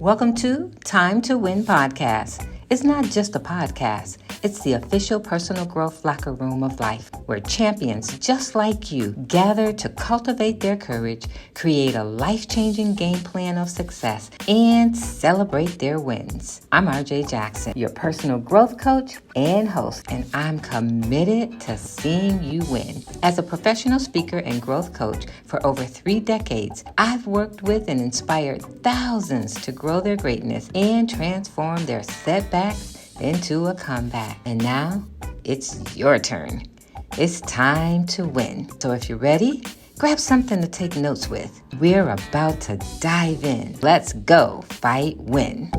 Welcome to Time to Win podcast. It's not just a podcast. It's the official personal growth locker room of life where champions just like you gather to cultivate their courage, create a life-changing game plan of success, and celebrate their wins. I'm RJ Jackson, your personal growth coach and host, and I'm committed to seeing you win. As a professional speaker and growth coach for over 3 decades, I've worked with and inspired thousands to grow their greatness and transform their setbacks into a comeback. And now it's your turn. It's time to win. So if you're ready, grab something to take notes with. We're about to dive in. Let's go fight win.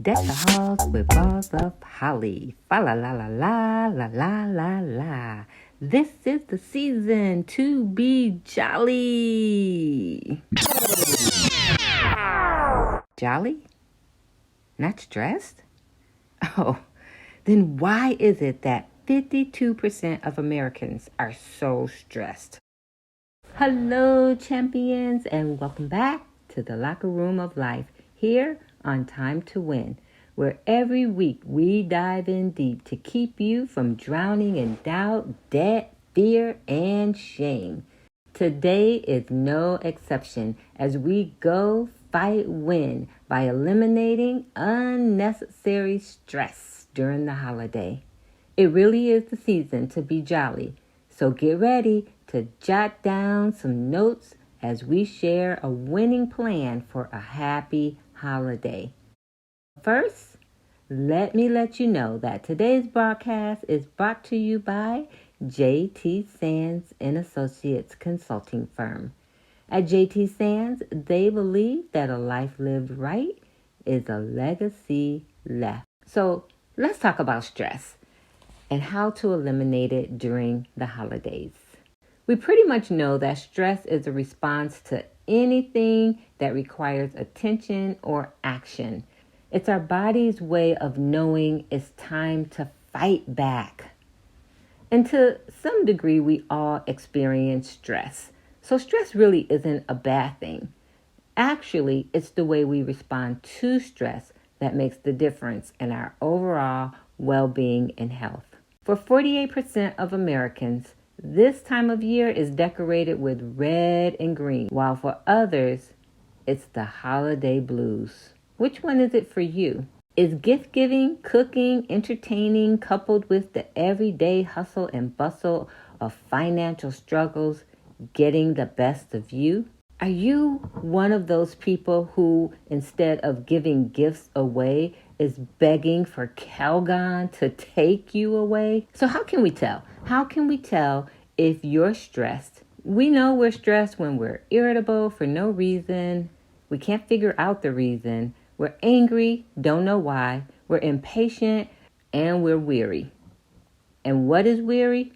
Deck the halls with balls of holly. Fa la la la la la la la la. This is the season to be jolly. Jolly? Not stressed? Oh, then why is it that 52% of Americans are so stressed? Hello, champions, and welcome back to the Locker Room of Life here on Time to Win, where every week we dive in deep to keep you from drowning in doubt, debt, fear, and shame. Today is no exception as we go fight win by eliminating unnecessary stress during the holiday. It really is the season to be jolly, so get ready to jot down some notes as we share a winning plan for a happy holiday. First, let me let you know that today's broadcast is brought to you by JT SAANS and Associates Consulting Firm. At JT SAANS, they believe that a life lived right is a legacy left. So let's talk about stress and how to eliminate it during the holidays. We pretty much know that stress is a response to anything that requires attention or action. It's our body's way of knowing it's time to fight back. And to some degree, we all experience stress. So stress really isn't a bad thing. Actually, it's the way we respond to stress that makes the difference in our overall well-being and health. For 48% of Americans, this time of year is decorated with red and green, while for others, it's the holiday blues. Which one is it for you? Is gift-giving, cooking, entertaining, coupled with the everyday hustle and bustle of financial struggles getting the best of you? Are you one of those people who, instead of giving gifts away, is begging for Calgon to take you away? So how can we tell? How can we tell if you're stressed? We know we're stressed when we're irritable for no reason. We can't figure out the reason. We're angry, don't know why. We're impatient, and we're weary. And what is weary?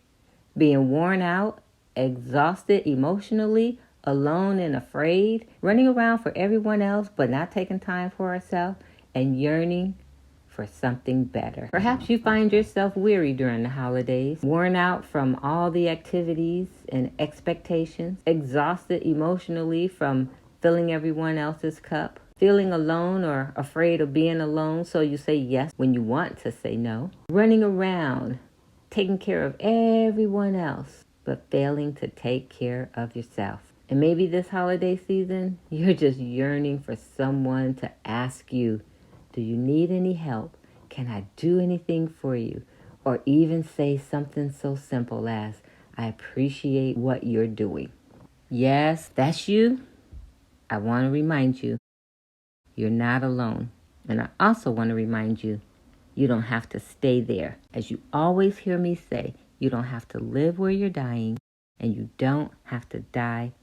Being worn out, exhausted emotionally, alone and afraid, running around for everyone else but not taking time for ourselves, and yearning for something better. Perhaps you find yourself weary during the holidays, worn out from all the activities and expectations, exhausted emotionally from filling everyone else's cup, feeling alone or afraid of being alone, so you say yes when you want to say no, running around, taking care of everyone else, but failing to take care of yourself. And maybe this holiday season, you're just yearning for someone to ask you, do you need any help? Can I do anything for you? Or even say something so simple as, I appreciate what you're doing. Yes, that's you. I want to remind you, you're not alone. And I also want to remind you, you don't have to stay there. As you always hear me say, you don't have to live where you're dying, and you don't have to die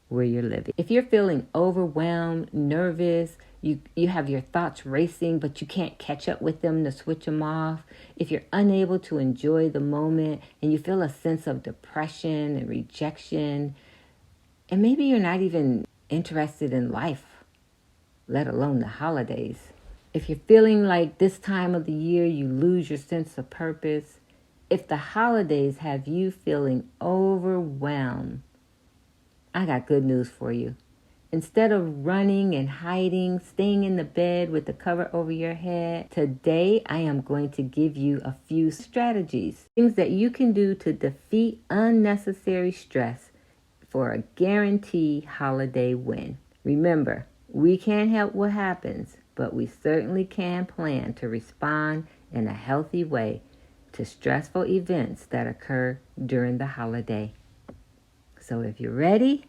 where you're living. If you're feeling overwhelmed, nervous, you have your thoughts racing, but you can't catch up with them to switch them off, if you're unable to enjoy the moment and you feel a sense of depression and rejection, and maybe you're not even interested in life, let alone the holidays. If you're feeling like this time of the year you lose your sense of purpose, if the holidays have you feeling overwhelmed, I got good news for you. Instead of running and hiding, staying in the bed with the cover over your head, today I am going to give you a few strategies, things that you can do to defeat unnecessary stress for a guaranteed holiday win. Remember, we can't help what happens, but we certainly can plan to respond in a healthy way to stressful events that occur during the holiday. So if you're ready,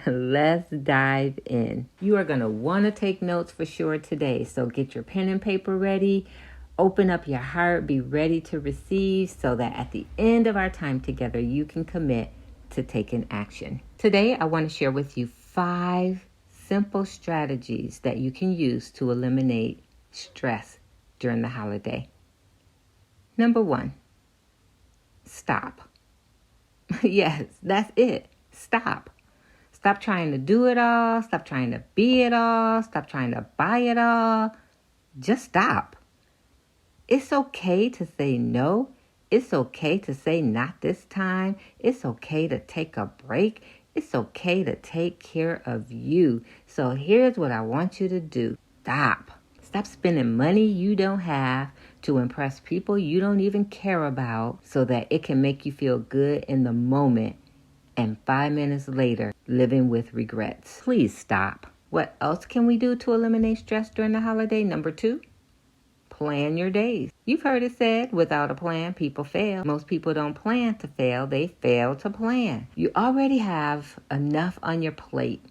let's dive in. You are going to want to take notes for sure today. So get your pen and paper ready. Open up your heart. Be ready to receive so that at the end of our time together, you can commit to taking action. Today, I want to share with you 5 simple strategies that you can use to eliminate stress during the holiday. Number 1, stop. Yes, that's it. Stop. Stop trying to do it all. Stop trying to be it all. Stop trying to buy it all. Just stop. It's okay to say no. It's okay to say not this time. It's okay to take a break. It's okay to take care of you. So here's what I want you to do. Stop. Stop spending money you don't have to impress people you don't even care about so that it can make you feel good in the moment and 5 minutes later living with regrets. Please stop. What else can we do to eliminate stress during the holiday? Number 2, plan your days. You've heard it said, without a plan, people fail. Most people don't plan to fail. They fail to plan. You already have enough on your plate.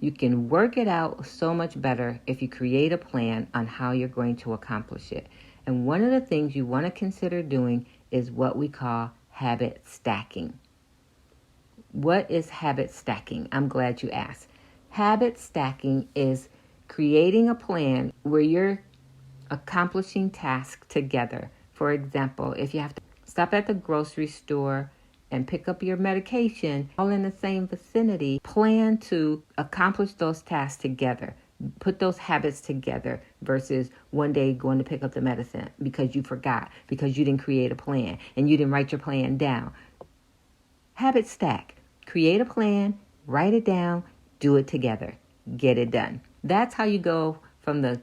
You can work it out so much better if you create a plan on how you're going to accomplish it. And one of the things you want to consider doing is what we call habit stacking. What is habit stacking? I'm glad you asked. Habit stacking is creating a plan where you're accomplishing tasks together. For example, if you have to stop at the grocery store and pick up your medication all in the same vicinity, plan to accomplish those tasks together. Put those habits together versus one day going to pick up the medicine because you forgot, because you didn't create a plan and you didn't write your plan down. Habit stack. Create a plan, write it down, do it together. Get it done. That's how you go from the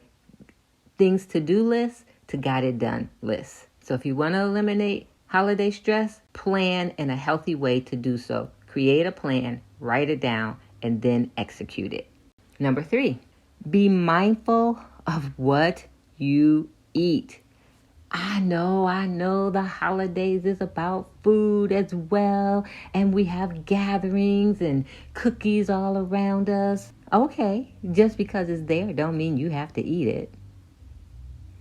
things to do list to got it done list. So if you want to eliminate holiday stress, plan in a healthy way to do so. Create a plan, write it down, and then execute it. Number 3, be mindful of what you eat. I know the holidays is about food as well, and we have gatherings and cookies all around us. Okay, just because it's there don't mean you have to eat it.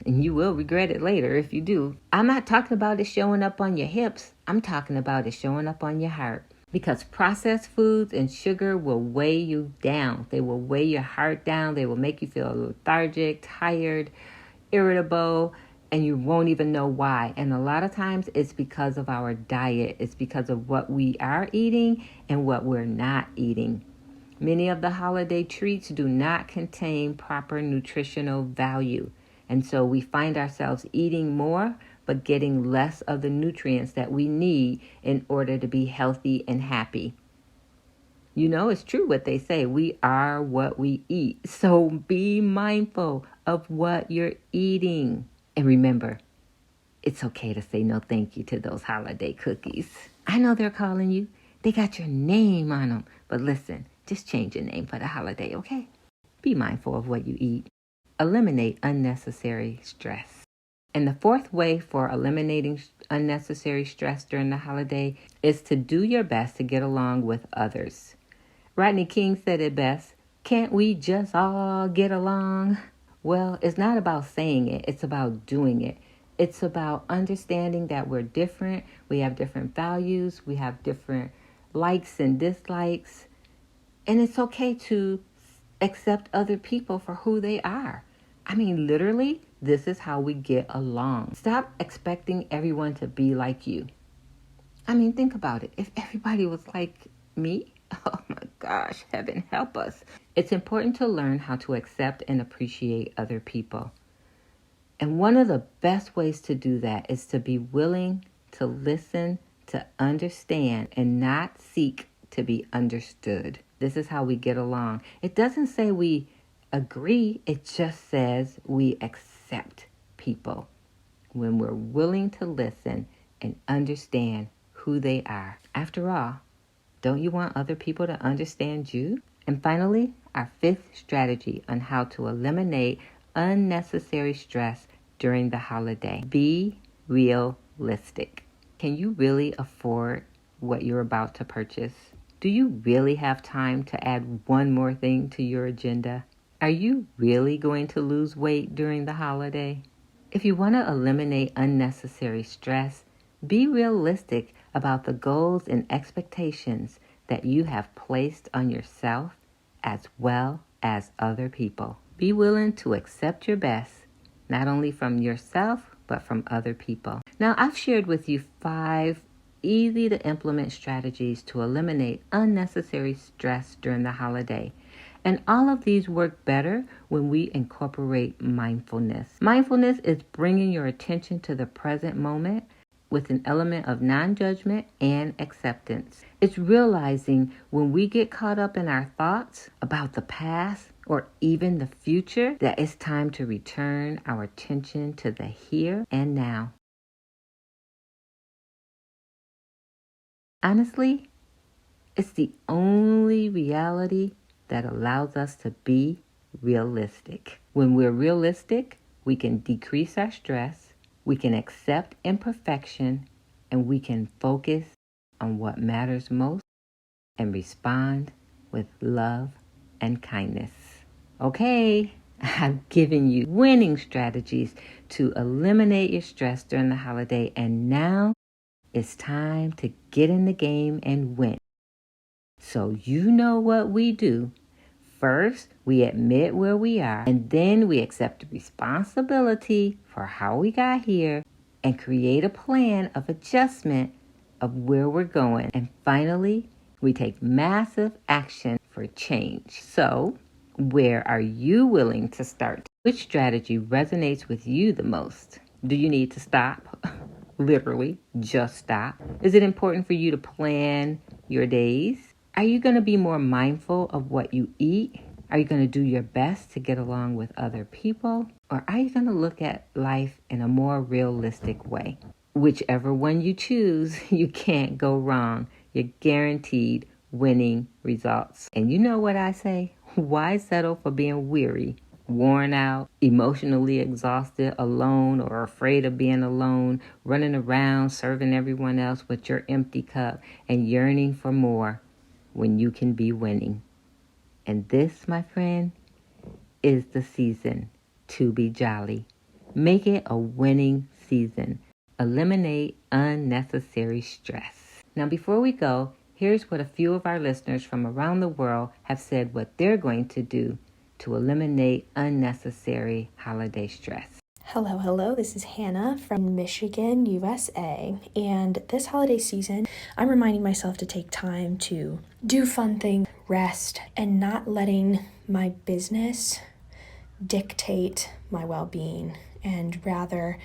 And you will regret it later if you do. I'm not talking about it showing up on your hips. I'm talking about it showing up on your heart. Because processed foods and sugar will weigh you down. They will weigh your heart down. They will make you feel lethargic, tired, irritable, and you won't even know why. And a lot of times it's because of our diet. It's because of what we are eating and what we're not eating. Many of the holiday treats do not contain proper nutritional value. And so we find ourselves eating more, but getting less of the nutrients that we need in order to be healthy and happy. You know, it's true what they say. We are what we eat. So be mindful of what you're eating. And remember, it's okay to say no thank you to those holiday cookies. I know they're calling you. They got your name on them. But listen, just change your name for the holiday, okay? Be mindful of what you eat. Eliminate unnecessary stress. And the 4th way for eliminating unnecessary stress during the holiday is to do your best to get along with others. Rodney King said it best, can't we just all get along? Well, it's not about saying it, it's about doing it. It's about understanding that we're different, we have different values, we have different likes and dislikes, and it's okay to accept other people for who they are. I mean, literally, this is how we get along. Stop expecting everyone to be like you. I mean, think about it. If everybody was like me, oh my gosh, heaven help us. It's important to learn how to accept and appreciate other people. And one of the best ways to do that is to be willing to listen, to understand, and not seek to be understood. This is how we get along. It doesn't say we agree. It just says we accept people when we're willing to listen and understand who they are. After all, don't you want other people to understand you? And finally, our fifth strategy on how to eliminate unnecessary stress during the holiday. Be realistic. Can you really afford what you're about to purchase? Do you really have time to add one more thing to your agenda? Are you really going to lose weight during the holiday? If you want to eliminate unnecessary stress, be realistic about the goals and expectations that you have placed on yourself as well as other people. Be willing to accept your best, not only from yourself, but from other people. Now, I've shared with you 5 easy to implement strategies to eliminate unnecessary stress during the holiday. And all of these work better when we incorporate mindfulness. Mindfulness is bringing your attention to the present moment with an element of non-judgment and acceptance. It's realizing when we get caught up in our thoughts about the past or even the future, that it's time to return our attention to the here and now. Honestly, it's the only reality that allows us to be realistic. When we're realistic, we can decrease our stress, we can accept imperfection, and we can focus on what matters most and respond with love and kindness. Okay, I've given you winning strategies to eliminate your stress during the holiday, and now it's time to get in the game and win. So you know what we do. First, we admit where we are, and then we accept responsibility for how we got here and create a plan of adjustment of where we're going. And finally, we take massive action for change. So, where are you willing to start? Which strategy resonates with you the most? Do you need to stop? Literally, just stop. Is it important for you to plan your days? Are you going to be more mindful of what you eat? Are you going to do your best to get along with other people? Or are you going to look at life in a more realistic way? Whichever one you choose, you can't go wrong. You're guaranteed winning results. And you know what I say? Why settle for being weary, worn out, emotionally exhausted, alone, or afraid of being alone, running around serving everyone else with your empty cup and yearning for more when you can be winning? And this, my friend, is the season to be jolly. Make it a winning season. Eliminate unnecessary stress. Now, before we go, here's what a few of our listeners from around the world have said what they're going to do to eliminate unnecessary holiday stress. Hello, this is Hannah from Michigan, USA, and this holiday season, I'm reminding myself to take time to do fun things, rest, and not letting my business dictate my well-being, and rather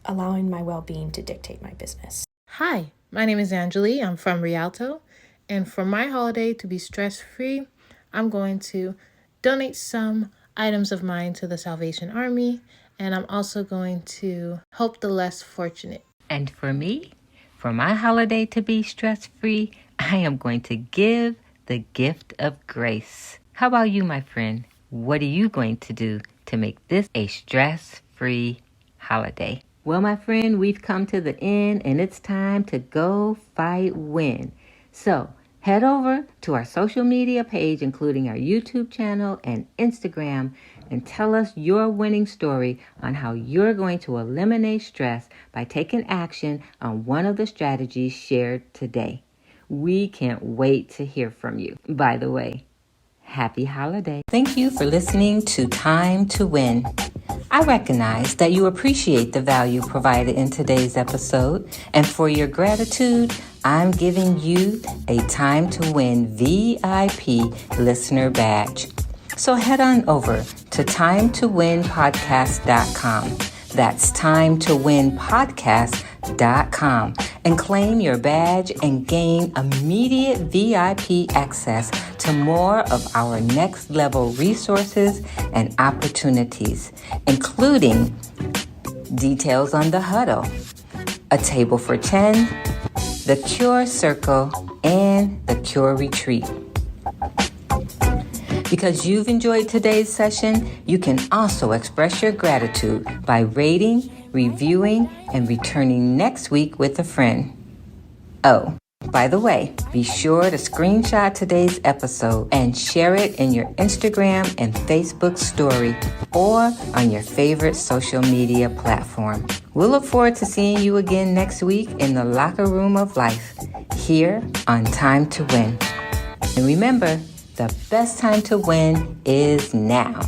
allowing my well-being to dictate my business. Hi, my name is Angeli. I'm from Rialto, and for my holiday to be stress-free, I'm going to donate some items of mine to the Salvation Army, and I'm also going to help the less fortunate. And for me, for my holiday to be stress-free, I am going to give the gift of grace. How about you, my friend? What are you going to do to make this a stress-free holiday? Well, my friend, we've come to the end, and it's time to go fight win. So head over to our social media page, including our YouTube channel and Instagram, and tell us your winning story on how you're going to eliminate stress by taking action on one of the strategies shared today. We can't wait to hear from you. By the way, happy holiday. Thank you for listening to Time to Win. I recognize that you appreciate the value provided in today's episode, and for your gratitude, I'm giving you a Time to Win VIP listener badge. So head on over to timetowinpodcast.com. That's timetowinpodcast.com and claim your badge and gain immediate VIP access to more of our next level resources and opportunities, including details on the huddle, a table for 10, the Cure Circle, and the Cure Retreat. Because you've enjoyed today's session, you can also express your gratitude by rating, reviewing, and returning next week with a friend. Oh, by the way, be sure to screenshot today's episode and share it in your Instagram and Facebook story or on your favorite social media platform. We'll look forward to seeing you again next week in the locker room of life, here on Time to Win. And remember, the best time to win is now.